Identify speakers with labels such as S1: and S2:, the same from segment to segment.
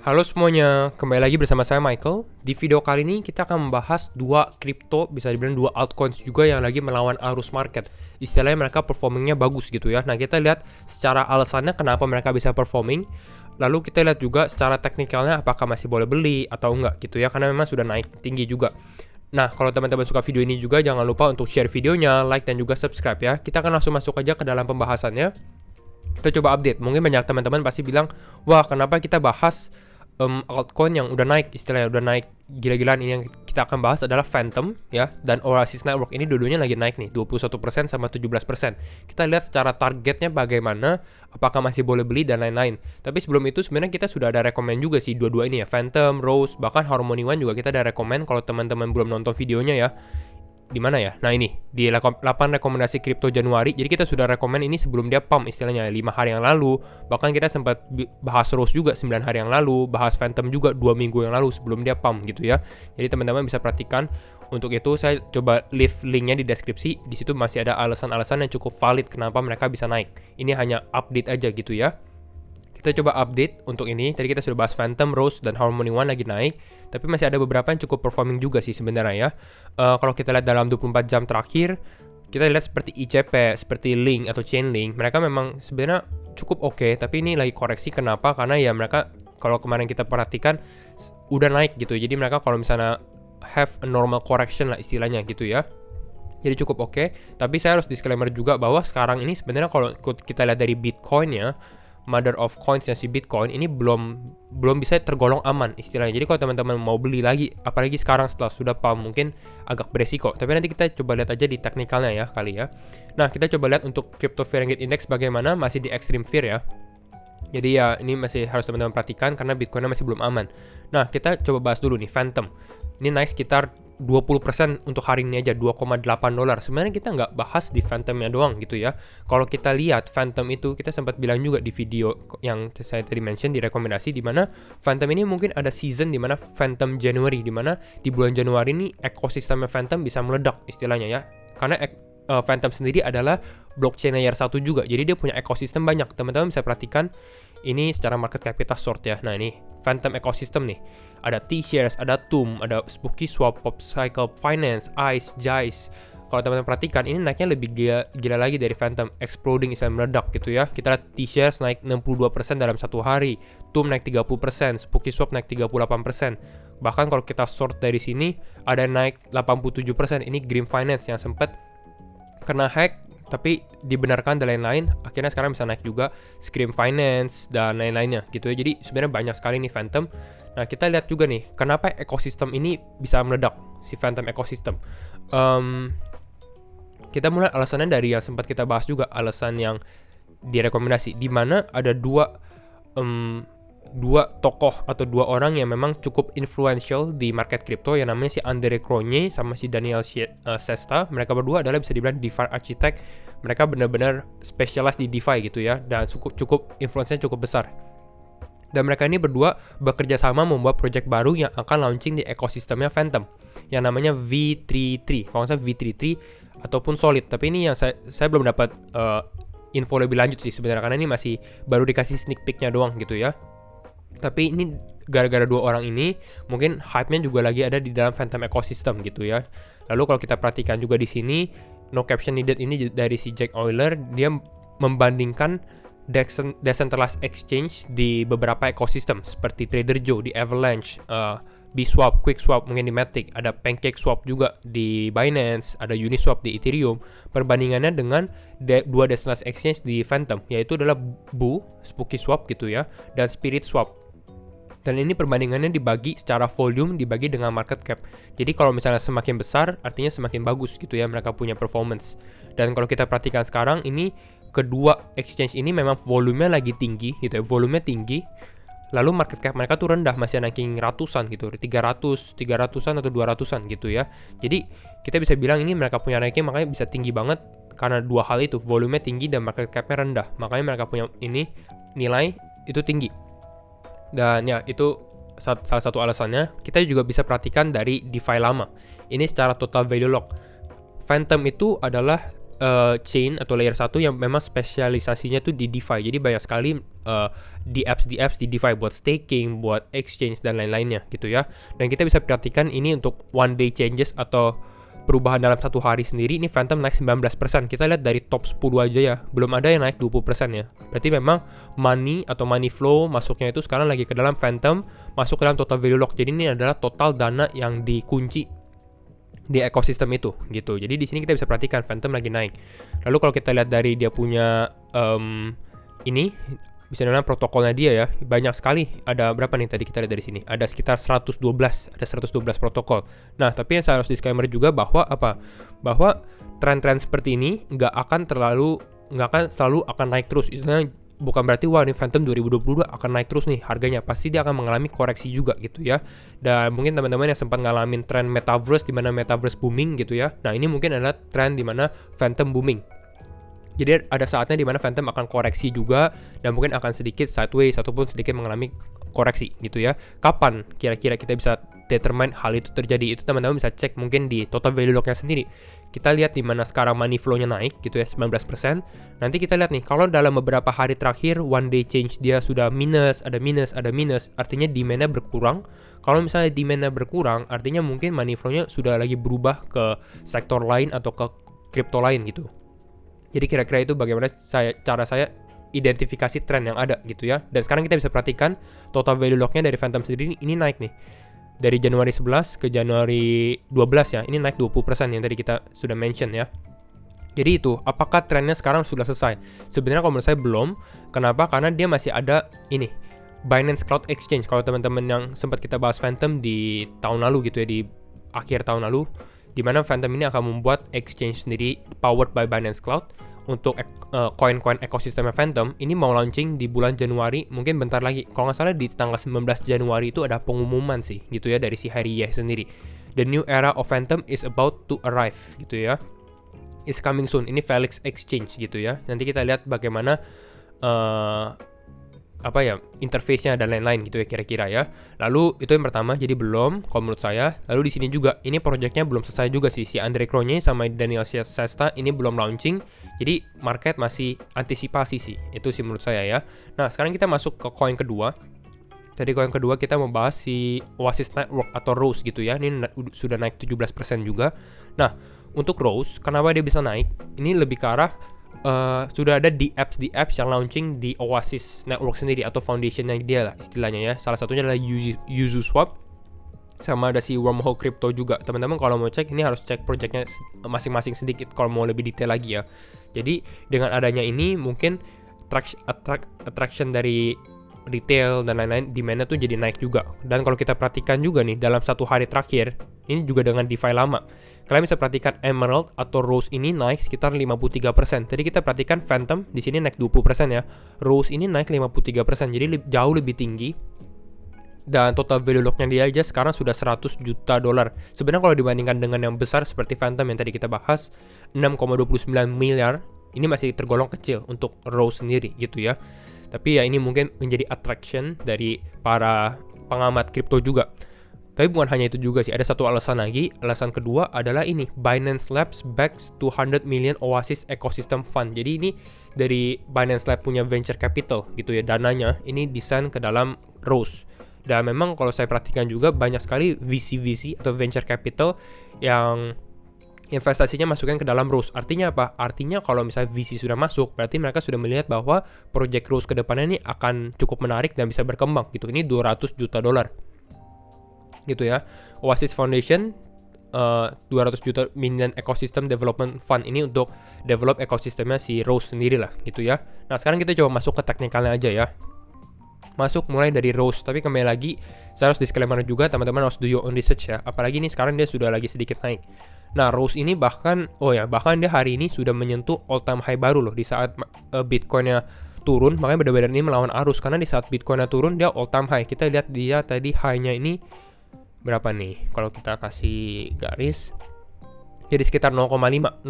S1: Halo semuanya, kembali lagi bersama saya Michael. Di video kali ini kita akan membahas dua kripto, bisa dibilang dua altcoins juga yang lagi melawan arus market. Istilahnya mereka performingnya bagus gitu ya. Nah, kita lihat secara alasannya kenapa mereka bisa performing. Lalu kita lihat juga secara teknikalnya apakah masih boleh beli atau enggak gitu ya, karena memang sudah naik tinggi juga. Nah, kalau teman-teman suka video ini juga jangan lupa untuk share videonya, like dan juga subscribe ya. Kita akan langsung masuk aja ke dalam pembahasannya. Kita coba update. Mungkin banyak teman-teman pasti bilang, wah kenapa kita bahas altcoin yang udah naik, istilahnya udah naik gila-gilaan. Ini yang kita akan bahas adalah Phantom ya, dan Oasis Network. Ini dua-duanya lagi naik nih, 21% sama 17%. Kita lihat secara targetnya bagaimana, apakah masih boleh beli dan lain-lain. Tapi sebelum itu sebenarnya kita sudah ada rekomend juga sih dua-dua ini ya, Phantom, Rose, bahkan Harmony One juga kita ada rekomend kalau teman-teman belum nonton videonya ya. Di mana ya? Nah ini, di 8 rekomendasi kripto Januari. Jadi kita sudah rekomend ini sebelum dia pump istilahnya 5 hari yang lalu. Bahkan kita sempat bahas Rose juga 9 hari yang lalu, bahas Phantom juga 2 minggu yang lalu sebelum dia pump gitu ya. Jadi teman-teman bisa perhatikan. Untuk itu saya coba leave linknya di deskripsi. Di situ masih ada alasan-alasan yang cukup valid kenapa mereka bisa naik. Ini hanya update aja gitu ya. Kita coba update untuk ini. Tadi kita sudah bahas Phantom, Rose, dan Harmony One lagi naik. Tapi masih ada beberapa yang cukup performing juga sih sebenarnya ya. Kalau kita lihat dalam 24 jam terakhir, kita lihat seperti ICP, seperti Link atau Chainlink, mereka memang sebenarnya cukup oke. Tapi ini lagi koreksi. Kenapa? Karena ya mereka, kalau kemarin kita perhatikan, udah naik gitu. Jadi mereka kalau misalnya have a normal correction lah istilahnya gitu ya. Jadi cukup oke. Tapi saya harus disclaimer juga bahwa sekarang ini sebenarnya kalau kita lihat dari Bitcoin ya, mother of coins-nya si Bitcoin ini belum bisa tergolong aman istilahnya. Jadi kalau teman-teman mau beli lagi, apalagi sekarang setelah sudah pump, mungkin agak beresiko. Tapi nanti kita coba lihat aja di teknikalnya ya kali ya. Nah, kita coba lihat untuk Crypto Fear and Greed Index bagaimana, masih di extreme fear ya. Jadi ya ini masih harus teman-teman perhatikan karena Bitcoinnya masih belum aman. Nah, kita coba bahas dulu nih Phantom. Ini naik sekitar 20% untuk hari ini aja, $2,8. Sebenarnya kita nggak bahas di Phantomnya doang gitu ya. Kalau kita lihat Phantom itu, kita sempat bilang juga di video yang saya tadi mention di rekomendasi, di mana Phantom ini mungkin ada season di mana Phantom January, di mana di bulan Januari ini ekosistemnya Phantom bisa meledak istilahnya ya. Karena Phantom sendiri adalah blockchain layer 1 juga. Jadi dia punya ekosistem banyak. Teman-teman bisa perhatikan ini secara market capitalization ya. Nah, ini Phantom ecosystem nih. Ada T-Shares, ada TOOM, ada SpookySwap, PopCycle Finance, ICE, JICE. Kalau teman-teman perhatikan, ini naiknya lebih gila lagi dari Phantom, exploding, istilahnya meledak gitu ya. Kita lihat T-Shares naik 62% dalam satu hari, TOOM naik 30%, SpookySwap naik 38%. Bahkan kalau kita sort dari sini, ada naik 87%. Ini Green Finance yang sempat kena hack tapi dibenarkan dan lain-lain, akhirnya sekarang bisa naik juga Scream Finance dan lain-lainnya gitu ya. Jadi sebenarnya banyak sekali nih Phantom. Nah, kita lihat juga nih kenapa ekosistem ini bisa meledak, si Phantom ekosistem. Kita mulai alasannya dari yang sempat kita bahas juga, alasan yang direkomendasi, di mana ada dua tokoh atau dua orang yang memang cukup influential di market crypto, yang namanya si Andre Cronje sama si Daniel Sesta. Mereka berdua adalah bisa dibilang DeFi architect. Mereka benar-benar spesialis di DeFi gitu ya, dan cukup influence-nya cukup besar. Dan mereka ini berdua bekerja sama membuat project baru yang akan launching di ekosistemnya Phantom, yang namanya V33. Kalau nggak salah V33 ataupun Solid. Tapi ini yang saya belum dapat info lebih lanjut sih sebenarnya, karena ini masih baru dikasih sneak peek-nya doang gitu ya. Tapi ini gara-gara dua orang ini, mungkin hype-nya juga lagi ada di dalam Phantom ecosystem gitu ya. Lalu kalau kita perhatikan juga di sini, no caption needed ini dari si Jack Euler, dia membandingkan decentralized exchange di beberapa ekosistem seperti Trader Joe di Avalanche, Bswap, QuickSwap mungkin di Matic, ada PancakeSwap juga di Binance, ada Uniswap di Ethereum. Perbandingannya dengan dua decentralized exchange di Phantom, yaitu adalah Boo, SpookySwap gitu ya, dan SpiritSwap. Dan ini perbandingannya dibagi secara volume, dibagi dengan market cap. Jadi kalau misalnya semakin besar, artinya semakin bagus gitu ya mereka punya performance. Dan kalau kita perhatikan sekarang, ini kedua exchange ini memang volumenya lagi tinggi gitu ya, volumenya tinggi. Lalu market cap mereka tuh rendah, masih ranking ratusan gitu, 300-an atau 200-an gitu ya. Jadi kita bisa bilang ini mereka punya ranking makanya bisa tinggi banget karena dua hal itu, volumenya tinggi dan market capnya rendah. Makanya mereka punya ini nilai itu tinggi. Dan ya itu salah satu alasannya. Kita juga bisa perhatikan dari DeFi lama. Ini secara total value lock. Phantom itu adalah chain atau layer 1 yang memang spesialisasinya tuh di DeFi. Jadi banyak sekali di apps di DeFi buat staking, buat exchange dan lain-lainnya gitu ya. Dan kita bisa perhatikan ini untuk one day changes atau perubahan dalam satu hari sendiri, ini Phantom naik 19%. Kita lihat dari top 10 aja ya, belum ada yang naik 20% ya. Berarti memang money atau money flow masuknya itu sekarang lagi ke dalam Phantom, masuk ke dalam total value lock. Jadi ini adalah total dana yang dikunci di ekosistem itu gitu. Jadi di sini kita bisa perhatikan Phantom lagi naik. Lalu kalau kita lihat dari dia punya ini bisa dibilang protokolnya dia ya, banyak sekali. Ada berapa nih tadi kita lihat dari sini? Ada sekitar 112 protokol. Nah, tapi yang saya harus disclaimer juga bahwa bahwa tren-tren seperti ini nggak akan selalu akan naik terus. Istilahnya bukan berarti wah ini Phantom 2022 akan naik terus nih harganya. Pasti dia akan mengalami koreksi juga gitu ya. Dan mungkin teman-teman yang sempat ngalamin tren metaverse di mana metaverse booming gitu ya. Nah, ini mungkin adalah tren di mana Phantom booming. Jadi ada saatnya di mana Phantom akan koreksi juga dan mungkin akan sedikit sideways ataupun sedikit mengalami koreksi gitu ya. Kapan kira-kira kita bisa determine hal itu terjadi? Itu teman-teman bisa cek mungkin di total value lock-nya sendiri. Kita lihat di mana sekarang money flow-nya naik gitu ya 19%. Nanti kita lihat nih kalau dalam beberapa hari terakhir one day change dia sudah minus, artinya demand-nya berkurang. Kalau misalnya demand-nya berkurang, artinya mungkin money flow-nya sudah lagi berubah ke sektor lain atau ke kripto lain gitu. Jadi kira-kira itu bagaimana cara saya identifikasi tren yang ada gitu ya. Dan sekarang kita bisa perhatikan total value lock-nya dari Phantom sendiri ini naik nih. Dari Januari 11 ke Januari 12 ya, ini naik 20% yang tadi kita sudah mention ya. Jadi itu, apakah trennya sekarang sudah selesai? Sebenarnya kalau menurut saya belum. Kenapa? Karena dia masih ada ini, Binance Cloud Exchange. Kalau teman-teman yang sempat kita bahas Phantom di tahun lalu gitu ya, di akhir tahun lalu, di mana Phantom ini akan membuat exchange sendiri powered by Binance Cloud untuk koin-koin ekosistemnya Phantom. Ini mau launching di bulan Januari, mungkin bentar lagi. Kalau nggak salah di tanggal 19 Januari itu ada pengumuman sih gitu ya dari si Harry Ye sendiri. The new era of Phantom is about to arrive gitu ya. Is coming soon. Ini Felix Exchange gitu ya. Nanti kita lihat bagaimana interface-nya dan lain-lain gitu ya kira-kira ya. Lalu itu yang pertama, jadi belum kalau menurut saya. Lalu di sini juga ini proyeknya belum selesai juga sih. Si Andre Cronje sama Daniel Sesta ini belum launching. Jadi market masih antisipasi sih. Itu sih menurut saya ya. Nah, sekarang kita masuk ke koin kedua. Tadi koin kedua kita membahas si Oasis Network atau Rose gitu ya. Ini sudah naik 17% juga. Nah, untuk Rose kenapa dia bisa naik? Ini lebih ke arah sudah ada di apps yang launching di Oasis Network sendiri atau foundationnya dia lah istilahnya ya. Salah satunya adalah Uniswap, sama ada si Wormhole Crypto juga. Teman-teman kalau mau cek ini harus cek projectnya masing-masing sedikit kalau mau lebih detail lagi ya. Jadi dengan adanya ini mungkin attraction dari retail dan lain-lain, demand-nya tuh jadi naik juga. Dan kalau kita perhatikan juga nih dalam satu hari terakhir, ini juga dengan DeFi lama, kalian bisa perhatikan Emerald atau Rose ini naik sekitar 53%. Tadi kita perhatikan Phantom di sini naik 20% ya. Rose ini naik 53%, jadi jauh lebih tinggi. Dan total value lock-nya dia aja sekarang sudah 100 juta dolar. Sebenarnya kalau dibandingkan dengan yang besar seperti Phantom yang tadi kita bahas 6,29 miliar, ini masih tergolong kecil untuk Rose sendiri gitu ya. Tapi ya ini mungkin menjadi attraction dari para pengamat kripto juga. Tapi bukan hanya itu juga sih, ada satu alasan lagi. Alasan kedua adalah ini, Binance Labs backs 200 million Oasis Ecosystem Fund. Jadi ini dari Binance Labs punya venture capital gitu ya, dananya ini desain ke dalam Rose. Dan memang kalau saya perhatikan juga banyak sekali VC atau venture capital yang investasinya masukkan ke dalam Rose. Artinya apa? Artinya kalau misalnya VC sudah masuk, berarti mereka sudah melihat bahwa project Rose ke depannya ini akan cukup menarik dan bisa berkembang gitu. Ini 200 juta dolar gitu ya. Oasis Foundation 200 juta million Ecosystem Development Fund ini untuk develop ekosistemnya si Rose sendiri lah gitu ya. Nah sekarang kita coba masuk ke teknikalnya aja ya. Masuk mulai dari Rose, tapi kembali lagi saya harus disclaimer juga, teman-teman harus do your own research ya. Apalagi ini sekarang dia sudah lagi sedikit naik. Nah Rose ini bahkan dia hari ini sudah menyentuh all time high baru loh di saat Bitcoinnya turun. Makanya benar-benar ini melawan arus, karena di saat Bitcoinnya turun dia all time high. Kita lihat dia tadi high-nya ini berapa nih? Kalau kita kasih garis, jadi sekitar 0,5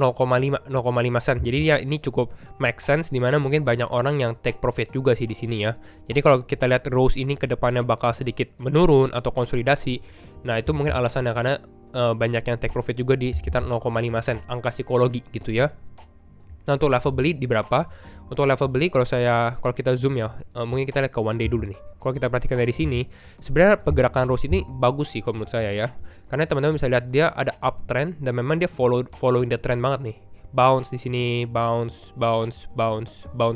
S1: sen. Jadi ya ini cukup make sense, dimana mungkin banyak orang yang take profit juga sih di sini ya. Jadi kalau kita lihat Rose ini ke depannya bakal sedikit menurun atau konsolidasi, nah itu mungkin alasannya karena banyak yang take profit juga di sekitar 0,5 sen, angka psikologi gitu ya. Nah, untuk level beli di berapa? Untuk level beli kalau kita zoom ya, mungkin kita lihat ke one day dulu nih. Kalau kita perhatikan dari sini, sebenarnya pergerakan Rose ini bagus sih kalau menurut saya ya. Karena teman-teman bisa lihat dia ada uptrend dan memang dia following the trend banget nih. Bounce di sini, bounce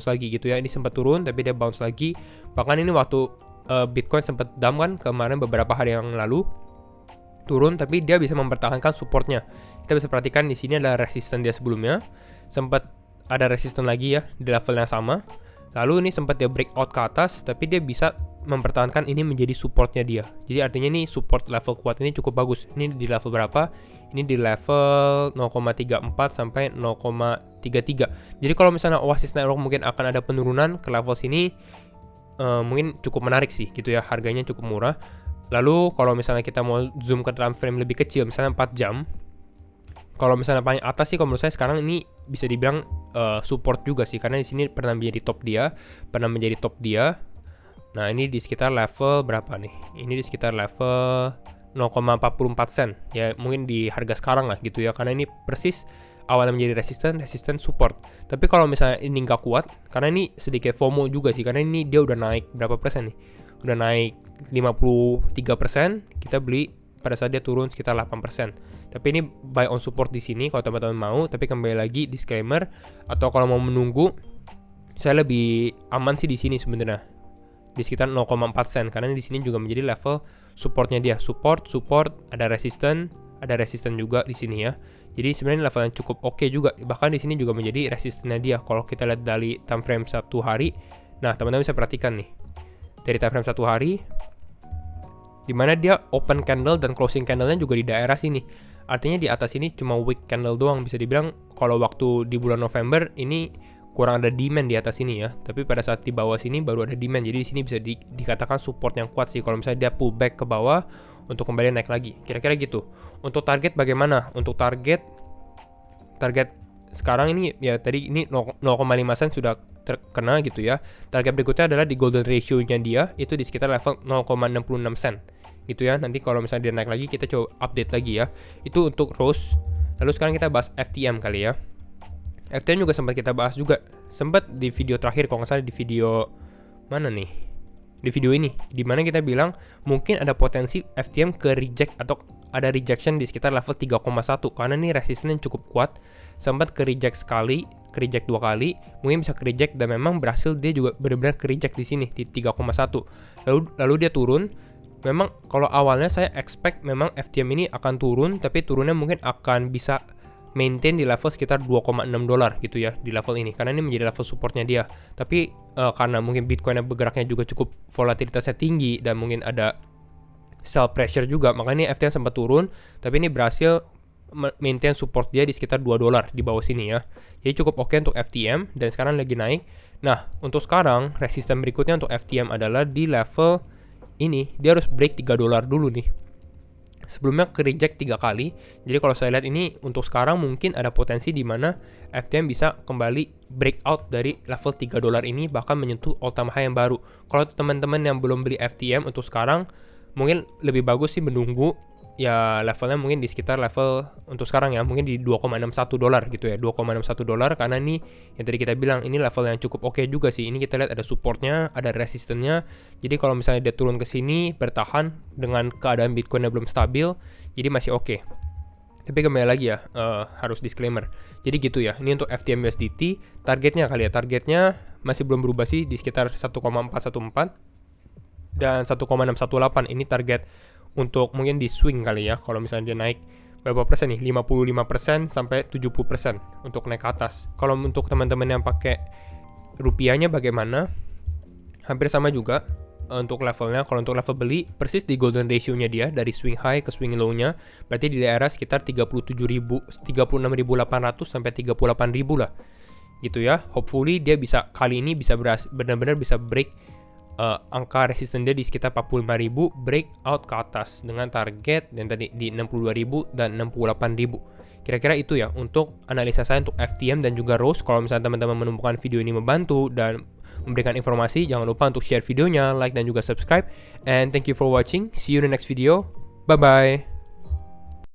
S1: lagi gitu ya. Ini sempat turun tapi dia bounce lagi. Bahkan ini waktu Bitcoin sempat dump kan kemarin beberapa hari yang lalu, turun tapi dia bisa mempertahankan supportnya. Kita bisa perhatikan di sini adalah resisten dia sebelumnya, sempat ada resisten lagi ya di level yang sama. Lalu ini sempat dia breakout ke atas, tapi dia bisa mempertahankan ini menjadi supportnya dia. Jadi artinya ini support level kuat ini cukup bagus. Ini di level berapa? Ini di level 0,34 sampai 0,33. Jadi kalau misalnya Oasis Network mungkin akan ada penurunan ke level sini, mungkin cukup menarik sih gitu ya, harganya cukup murah. Lalu kalau misalnya kita mau zoom ke time frame lebih kecil, misalnya 4 jam. Kalau misalnya paling atas sih kalau menurut saya sekarang ini bisa dibilang support juga sih, karena di sini pernah menjadi top dia. Nah, ini di sekitar level berapa nih? Ini di sekitar level 0,44 sen. Ya, mungkin di harga sekarang lah gitu ya, karena ini persis awalnya menjadi resisten support. Tapi kalau misalnya ini nggak kuat, karena ini sedikit FOMO juga sih, karena ini dia udah naik berapa persen nih? Udah naik 53%, kita beli pada saat dia turun sekitar 8%. Tapi ini buy on support di sini kalau teman-teman mau, tapi kembali lagi disclaimer, atau kalau mau menunggu, saya lebih aman sih di sini sebenarnya. Di sekitar 0,4 sen, karena di sini juga menjadi level supportnya dia. Support, ada resisten juga di sini ya. Jadi sebenarnya level yang cukup oke juga. Bahkan di sini juga menjadi resistennya dia. Kalau kita lihat dari time frame 1 hari, nah teman-teman bisa perhatikan nih. Dari time frame 1 hari, dimana dia open candle dan closing candlenya juga di daerah sini. Artinya di atas ini cuma wick candle doang. Bisa dibilang kalau waktu di bulan November ini kurang ada demand di atas sini ya. Tapi pada saat di bawah sini baru ada demand. Jadi di sini bisa dikatakan support yang kuat sih. Kalau misalnya dia pull back ke bawah untuk kembali naik lagi. Kira-kira gitu. Untuk target bagaimana? Untuk target sekarang ini ya tadi ini 0,5 sen sudah terkena gitu ya. Target berikutnya adalah di golden ratio-nya dia itu di sekitar level 0,66 sen. Gitu ya. Nanti kalau misalnya dia naik lagi kita coba update lagi ya. Itu untuk Rose. Lalu sekarang kita bahas FTM kali ya. FTM juga sempat kita bahas juga. Sempat di video terakhir kalau nggak salah, di video mana nih? Di video ini, dimana kita bilang mungkin ada potensi FTM ke reject atau ada rejection di sekitar level 3,1 karena ini resistennya cukup kuat. Sempat ke reject sekali, ke reject 2 kali, mungkin bisa ke reject dan memang berhasil dia juga benar-benar ke reject di sini di 3,1. Lalu dia turun. Memang kalau awalnya saya expect memang FTM ini akan turun, tapi turunnya mungkin akan bisa maintain di level sekitar $2,6 gitu ya di level ini, karena ini menjadi level supportnya dia. Tapi karena mungkin Bitcoin bergeraknya juga cukup volatilitasnya tinggi dan mungkin ada sell pressure juga, makanya ini FTM sempat turun, tapi ini berhasil maintain support dia di sekitar $2 di bawah sini ya. Jadi cukup oke untuk FTM dan sekarang lagi naik. Nah, untuk sekarang resisten berikutnya untuk FTM adalah di level ini, dia harus break $3 dulu nih. Sebelumnya ke reject 3 kali. Jadi kalau saya lihat ini untuk sekarang mungkin ada potensi di mana FTM bisa kembali breakout dari level $3 ini, bahkan menyentuh all time high yang baru. Kalau teman-teman yang belum beli FTM untuk sekarang, mungkin lebih bagus sih menunggu ya levelnya mungkin di sekitar level untuk sekarang ya mungkin di $2,61 gitu ya, $2,61 karena ini yang tadi kita bilang ini level yang cukup oke juga sih. Ini kita lihat ada supportnya, ada resistennya. Jadi kalau misalnya dia turun ke sini bertahan dengan keadaan Bitcoinnya belum stabil, jadi masih oke. Tapi kembali lagi ya, harus disclaimer. Jadi gitu ya, ini untuk FTM USDT targetnya kali ya, targetnya masih belum berubah sih di sekitar 1,414 dan 1,618. Ini target untuk mungkin di swing kali ya, kalau misalnya dia naik berapa persen nih, 55% sampai 70% untuk naik ke atas. Kalau untuk teman-teman yang pakai rupiahnya bagaimana? Hampir sama juga untuk levelnya. Kalau untuk level beli persis di golden ratio-nya dia dari swing high ke swing low-nya, berarti di daerah sekitar 36.800 sampai 38.000 lah gitu ya. Hopefully dia bisa kali ini bisa benar-benar bisa break angka resisten dia di sekitar 45.000, breakout ke atas dengan target dan tadi di 62.000 dan 68.000. Kira-kira itu ya untuk analisa saya untuk FTM dan juga Rose. Kalau misalnya teman-teman menemukan video ini membantu dan memberikan informasi, jangan lupa untuk share videonya, like dan juga subscribe. And thank you for watching. See you in the next video. Bye bye.